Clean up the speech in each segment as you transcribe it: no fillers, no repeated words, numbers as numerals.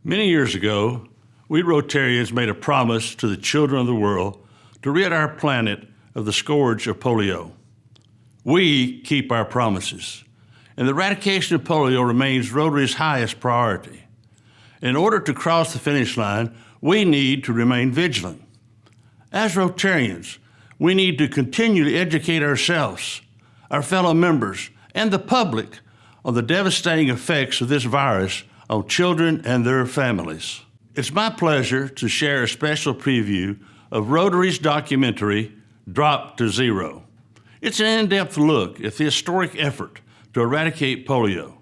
Many years ago, we Rotarians made a promise to the children of the world to rid our planet of the scourge of polio. We keep our promises, and the eradication of polio remains Rotary's highest priority. In order to cross the finish line, we need to remain vigilant. As Rotarians, we need to continue to educate ourselves, our fellow members, and the public on the devastating effects of this virus on children and their families. It's my pleasure to share a special preview of Rotary's documentary, Drop to Zero. It's an in-depth look at the historic effort to eradicate polio.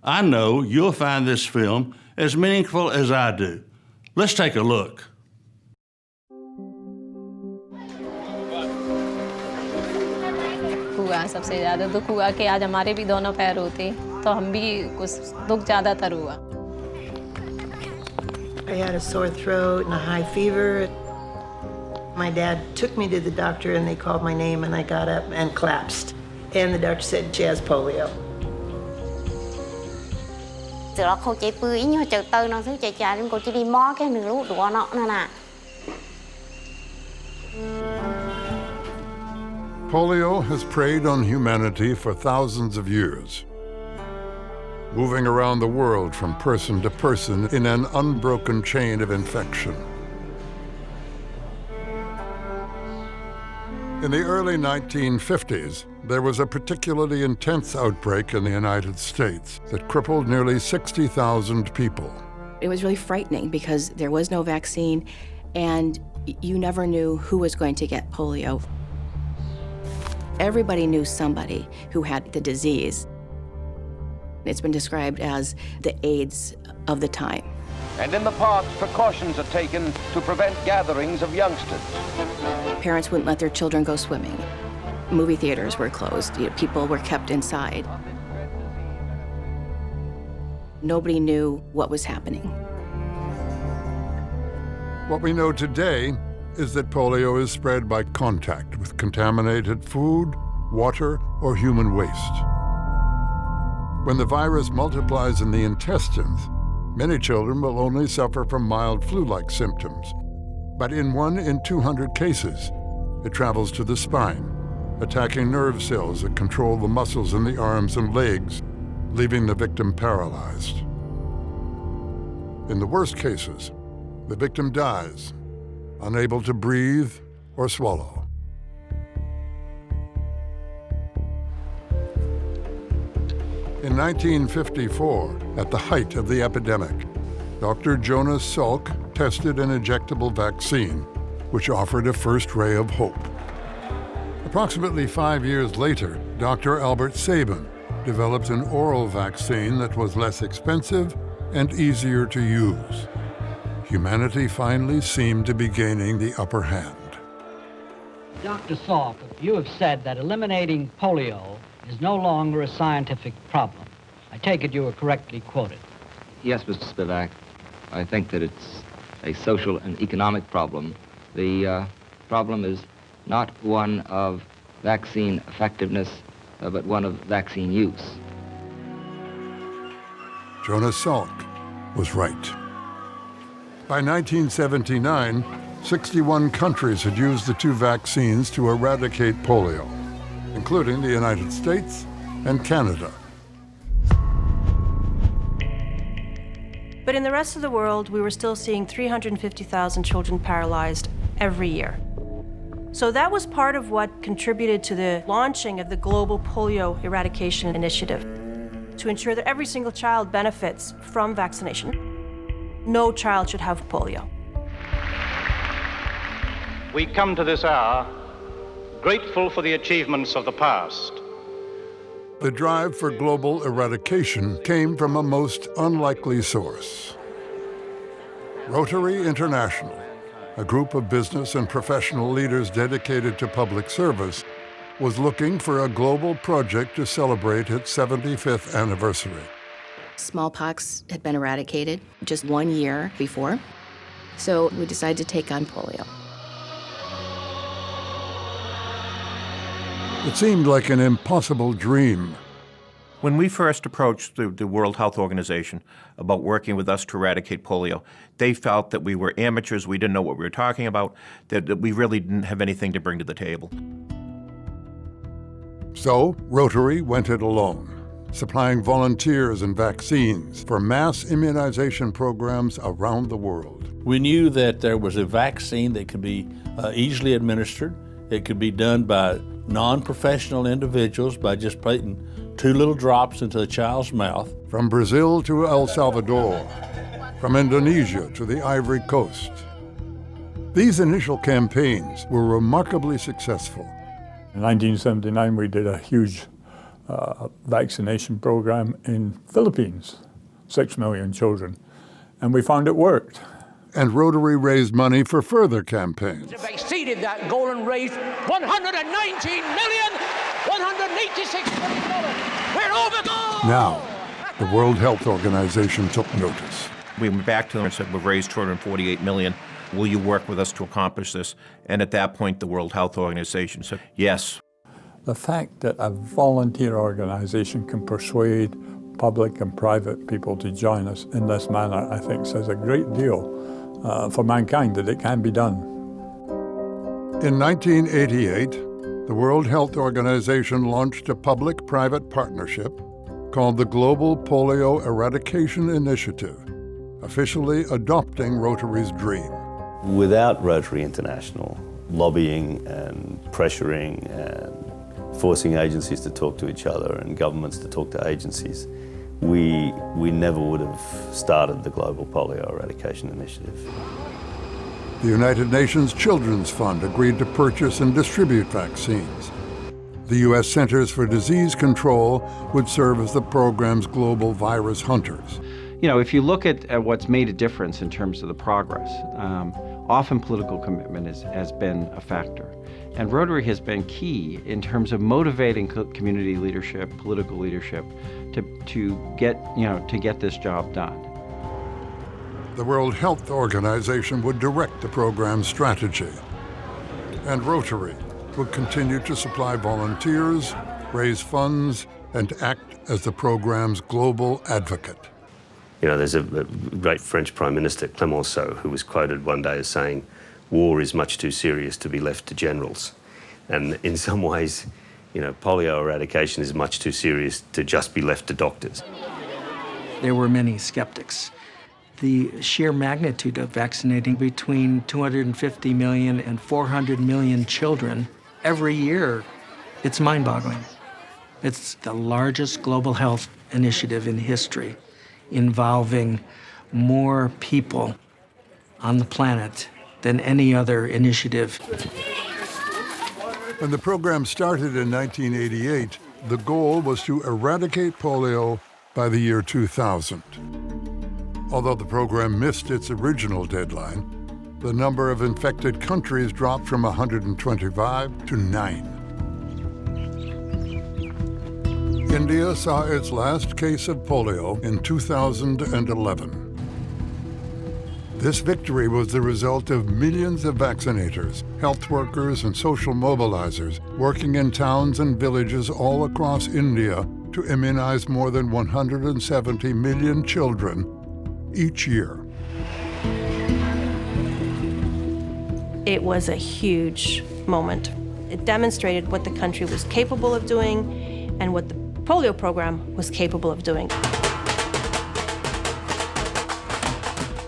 I know you'll find this film as meaningful as I do. Let's take a look. हुआ सबसे ज़्यादा दुख हुआ कि आज हमारे भी दोनों पैर होते तो हम भी कुछ दुख ज़्यादातर हुआ. I had a sore throat and a high fever. My dad took me to the doctor and they called my name and I got up and collapsed. And the doctor said she has polio. Polio has preyed on humanity for thousands of years, moving around the world from person to person in an unbroken chain of infection. In the early 1950s, there was a particularly intense outbreak in the United States that crippled nearly 60,000 people. It was really frightening because there was no vaccine and you never knew who was going to get polio. Everybody knew somebody who had the disease. It's been described as the AIDS of the time. And in the parks, precautions are taken to prevent gatherings of youngsters. Parents wouldn't let their children go swimming. Movie theaters were closed. People were kept inside. Nobody knew what was happening. What we know today is that polio is spread by contact with contaminated food, water, or human waste. When the virus multiplies in the intestines, many children will only suffer from mild flu-like symptoms. But in 1 in 200 cases, it travels to the spine, attacking nerve cells that control the muscles in the arms and legs, leaving the victim paralyzed. In the worst cases, the victim dies, unable to breathe or swallow. In 1954, at the height of the epidemic, Dr. Jonas Salk tested an injectable vaccine, which offered a first ray of hope. Approximately 5 years later, Dr. Albert Sabin developed an oral vaccine that was less expensive and easier to use. Humanity finally seemed to be gaining the upper hand. Dr. Salk, you have said that eliminating polio is no longer a scientific problem. I take it you were correctly quoted. Yes, Mr. Spivak. I think that it's a social and economic problem. The problem is not one of vaccine effectiveness, but one of vaccine use. Jonas Salk was right. By 1979, 61 countries had used the 2 vaccines to eradicate polio, including the United States and Canada. But in the rest of the world, we were still seeing 350,000 children paralyzed every year. So that was part of what contributed to the launching of the Global Polio Eradication Initiative, to ensure that every single child benefits from vaccination. No child should have polio. We come to this hour grateful for the achievements of the past. The drive for global eradication came from a most unlikely source. Rotary International, a group of business and professional leaders dedicated to public service, was looking for a global project to celebrate its 75th anniversary. Smallpox had been eradicated just 1 year before, so we decided to take on polio. It seemed like an impossible dream. When we first approached the World Health Organization about working with us to eradicate polio, they felt that we were amateurs, we didn't know what we were talking about, that we really didn't have anything to bring to the table. So Rotary went it alone, supplying volunteers and vaccines for mass immunization programs around the world. We knew that there was a vaccine that could be easily administered. It could be done by non-professional individuals by just putting 2 little drops into the child's mouth. From Brazil to El Salvador, from Indonesia to the Ivory Coast. These initial campaigns were remarkably successful. In 1979, we did a huge vaccination program in Philippines, 6 million children, and we found it worked. And Rotary raised money for further campaigns. They've exceeded that goal and raised $119,186 million. We're over goal! Now, the World Health Organization took notice. We went back to them and said, we've raised $248 million. Will you work with us to accomplish this? And at that point, the World Health Organization said, yes. The fact that a volunteer organization can persuade public and private people to join us in this manner, I think says a great deal for mankind that it can be done. In 1988, the World Health Organization launched a public-private partnership called the Global Polio Eradication Initiative, officially adopting Rotary's dream. Without Rotary International lobbying and pressuring and forcing agencies to talk to each other and governments to talk to agencies, we never would have started the Global Polio Eradication Initiative. The United Nations Children's Fund agreed to purchase and distribute vaccines. The U.S. Centers for Disease Control would serve as the program's global virus hunters. You know, if you look at what's made a difference in terms of the progress, often political commitment has been a factor. And Rotary has been key in terms of motivating community leadership, political leadership, to get this job done. The World Health Organization would direct the program's strategy, and Rotary would continue to supply volunteers, raise funds, and act as the program's global advocate. You know, there's a great French Prime Minister, Clemenceau, who was quoted one day as saying, "War is much too serious to be left to generals." And in some ways, you know, polio eradication is much too serious to just be left to doctors. There were many skeptics. The sheer magnitude of vaccinating between 250 million and 400 million children every year, it's mind-boggling. It's the largest global health initiative in history, involving more people on the planet than any other initiative. When the program started in 1988, the goal was to eradicate polio by the year 2000. Although the program missed its original deadline, the number of infected countries dropped from 125 to 9. India saw its last case of polio in 2011. This victory was the result of millions of vaccinators, health workers, and social mobilizers working in towns and villages all across India to immunize more than 170 million children each year. It was a huge moment. It demonstrated what the country was capable of doing and what the polio program was capable of doing.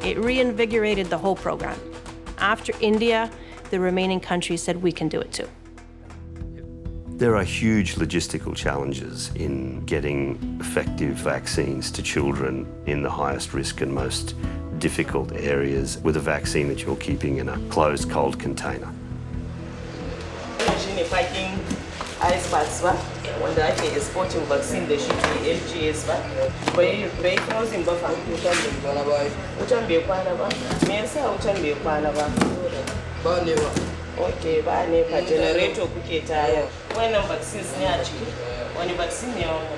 It reinvigorated the whole program. After India, the remaining countries said, we can do it too. There are huge logistical challenges in getting effective vaccines to children in the highest risk and most difficult areas with a vaccine that you're keeping in a closed, cold container. Ice baths ba wanda ake exporting vaccine da shi ke LGS ba bai frozen ba fa wutan bai kwana ba me yasa wutan bai kwana ba ba ne ba okay ba ne fa generator kuke tayar wannan vaccines ne a ciki wani vaccine ne wannan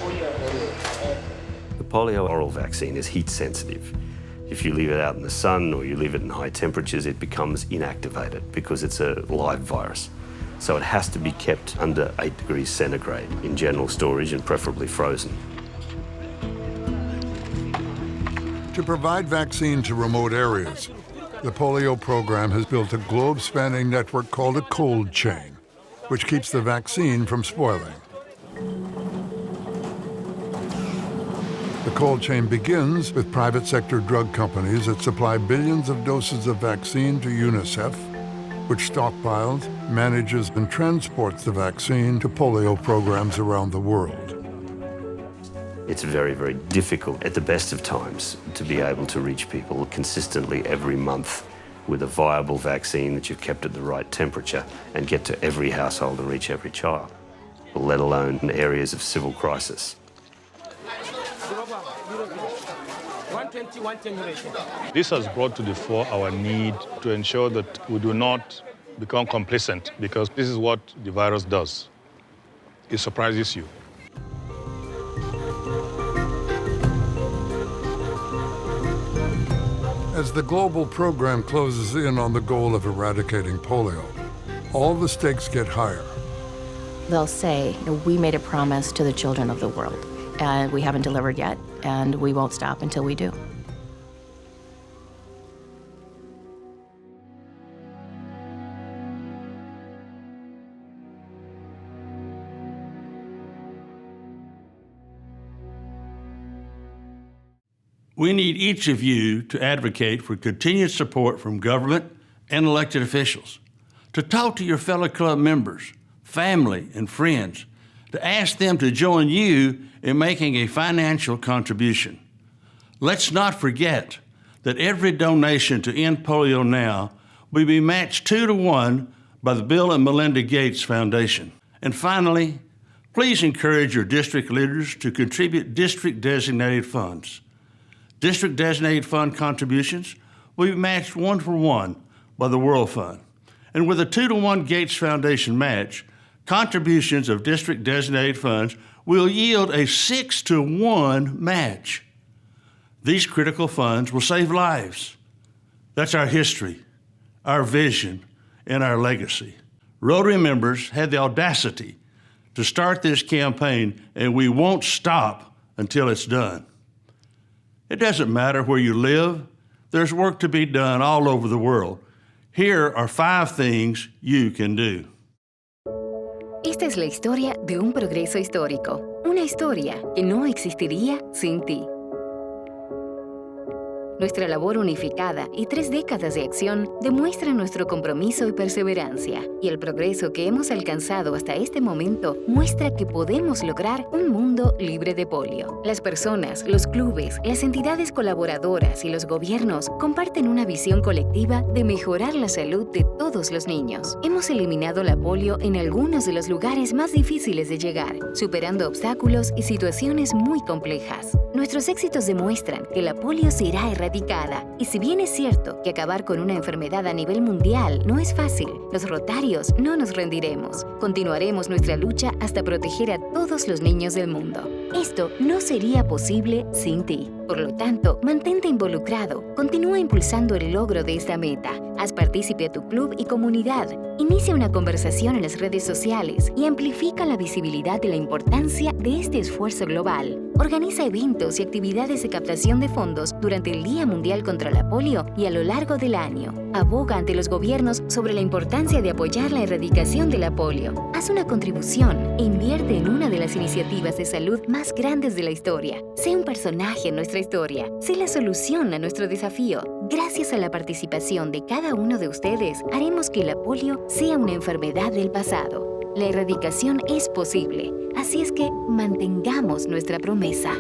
polio. The polio oral vaccine is heat sensitive. If you leave it out in the sun or you leave it in high temperatures, it becomes inactivated because it's a live virus. So it has to be kept under 8 degrees centigrade in general storage and preferably frozen. To provide vaccine to remote areas, the polio program has built a globe-spanning network called a cold chain, which keeps the vaccine from spoiling. The cold chain begins with private sector drug companies that supply billions of doses of vaccine to UNICEF, which stockpiles, manages, and transports the vaccine to polio programs around the world. It's very, very difficult at the best of times to be able to reach people consistently every month with a viable vaccine that you've kept at the right temperature and get to every household and reach every child, let alone in areas of civil crisis. This has brought to the fore our need to ensure that we do not become complacent, because this is what the virus does. It surprises you. As the global program closes in on the goal of eradicating polio, all the stakes get higher. They'll say, we made a promise to the children of the world, and we haven't delivered yet, and we won't stop until we do. We need each of you to advocate for continued support from government and elected officials, to talk to your fellow club members, family, and friends, to ask them to join you in making a financial contribution. Let's not forget that every donation to End Polio Now will be matched 2-to-1 by the Bill and Melinda Gates Foundation. And finally, please encourage your district leaders to contribute district-designated funds. District-designated fund contributions will be matched 1-for-1 by the World Fund. And with a 2-to-1 Gates Foundation match, contributions of district-designated funds will yield a 6-to-1 match. These critical funds will save lives. That's our history, our vision, and our legacy. Rotary members had the audacity to start this campaign, and we won't stop until it's done. It doesn't matter where you live. There's work to be done all over the world. Here are 5 things you can do. Esta es la historia de un progreso histórico. Una historia que no existiría sin ti. Nuestra labor unificada y 3 décadas de acción demuestran nuestro compromiso y perseverancia, y el progreso que hemos alcanzado hasta este momento muestra que podemos lograr un mundo libre de polio. Las personas, los clubes, las entidades colaboradoras y los gobiernos comparten una visión colectiva de mejorar la salud de todos los niños. Hemos eliminado la polio en algunos de los lugares más difíciles de llegar, superando obstáculos y situaciones muy complejas. Nuestros éxitos demuestran que la polio será erradicada, y si bien es cierto que acabar con una enfermedad a nivel mundial no es fácil, los rotarios no nos rendiremos. Continuaremos nuestra lucha hasta proteger a todos los niños del mundo. Esto no sería posible sin ti. Por lo tanto, mantente involucrado, continúa impulsando el logro de esta meta, haz partícipe a tu club y comunidad, inicia una conversación en las redes sociales y amplifica la visibilidad de la importancia de este esfuerzo global. Organiza eventos y actividades de captación de fondos durante el Día Mundial contra la Polio y a lo largo del año. Aboga ante los gobiernos sobre la importancia de apoyar la erradicación de la polio. Haz una contribución e invierte en una de las iniciativas de salud más grandes de la historia. Sé un personaje en nuestra historia. Sé la solución a nuestro desafío. Gracias a la participación de cada uno de ustedes, haremos que la polio sea una enfermedad del pasado. La erradicación es posible, así es que mantengamos nuestra promesa.